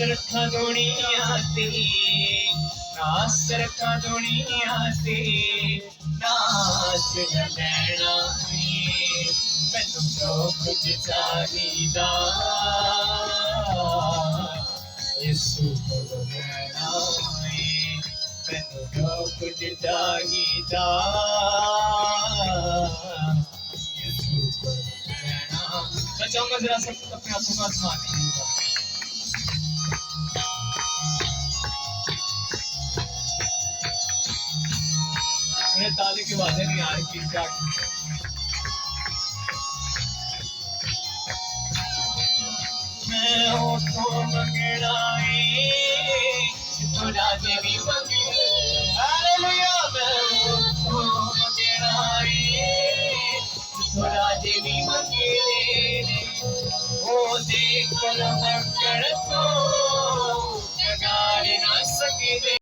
रखा दुनिया ते, नास रखा दुनिया ते, नास लैना मैनू जो कुछ चाहिदा यसू कोल लैना मैनू जो कुछ चाहिदा यसू कोल लैना। मैं चाहूंगा जरा सब अपने हाथों का आसमान कीजिएगा। उन्हें ताले के वादे नहीं आ रही कि क्या मैं होठों मंगना तो राजे भी मंगे। हालेलुया। मैं होठों मंगना तो राजे भी मंगे। वो देख कर मंगण को जगाड़ ना सके।